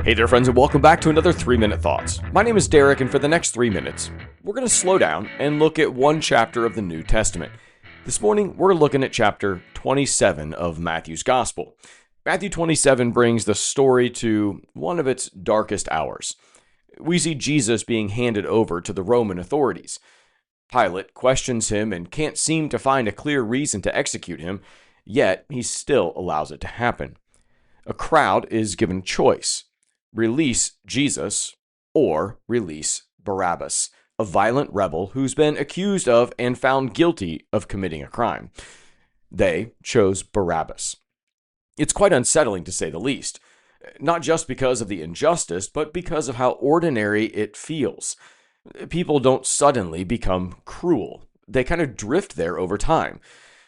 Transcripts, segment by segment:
Hey there, friends, and welcome back to another 3-Minute Thoughts. My name is Derek, and for the next 3 minutes, we're going to slow down and look at one chapter of the New Testament. This morning, we're looking at chapter 27 of Matthew's Gospel. Matthew 27 brings the story to one of its darkest hours. We see Jesus being handed over to the Roman authorities. Pilate questions him and can't seem to find a clear reason to execute him, yet he still allows it to happen. A crowd is given choice: release Jesus or release Barabbas, a violent rebel who's been accused of and found guilty of committing a crime. They chose Barabbas. It's quite unsettling, to say the least, not just because of the injustice, but because of how ordinary it feels. People don't suddenly become cruel. They kind of drift there over time.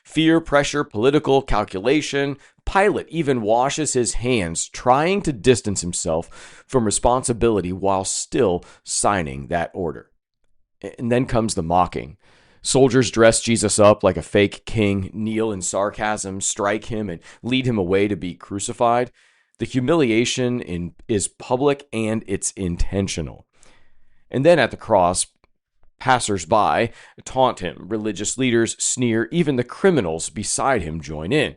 Fear, pressure, political calculation. Pilate even washes his hands, trying to distance himself from responsibility while still signing that order. And then comes the mocking. Soldiers dress Jesus up like a fake king, kneel in sarcasm, strike him, and lead him away to be crucified. The humiliation is public and it's intentional. And then at the cross, passers-by taunt him, religious leaders sneer, even the criminals beside him join in.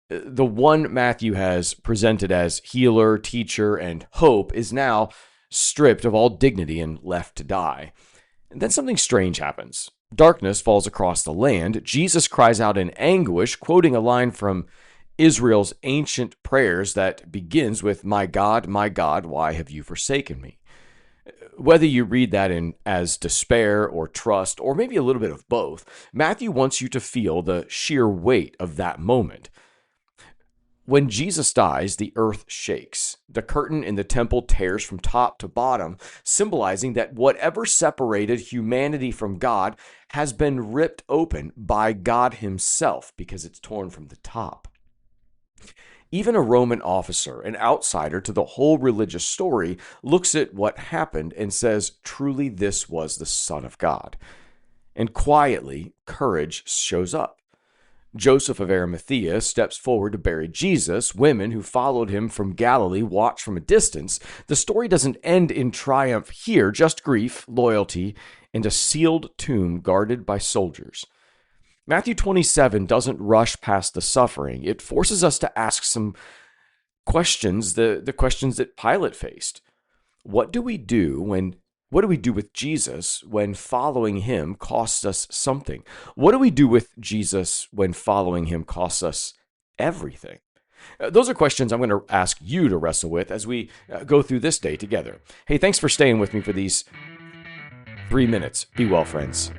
The one Matthew has presented as healer, teacher, and hope is now stripped of all dignity and left to die. And then something strange happens. Darkness falls across the land. Jesus cries out in anguish, quoting a line from Israel's ancient prayers that begins with, my God, why have you forsaken me?" Whether you read that as despair or trust, or maybe a little bit of both, Matthew wants you to feel the sheer weight of that moment. When Jesus dies, the earth shakes. The curtain in the temple tears from top to bottom, symbolizing that whatever separated humanity from God has been ripped open by God himself, because it's torn from the top. Even a Roman officer, an outsider to the whole religious story, looks at what happened and says, truly this was the Son of God. And quietly, courage shows up. Joseph of Arimathea steps forward to bury Jesus. Women who followed him from Galilee watch from a distance. The story doesn't end in triumph here, just grief, loyalty, and a sealed tomb guarded by soldiers. Matthew 27 doesn't rush past the suffering. It forces us to ask some questions, the questions that Pilate faced. What do we do with Jesus when following him costs us something? What do we do with Jesus when following him costs us everything? Those are questions I'm going to ask you to wrestle with as we go through this day together. Hey, thanks for staying with me for these 3 minutes. Be well, friends.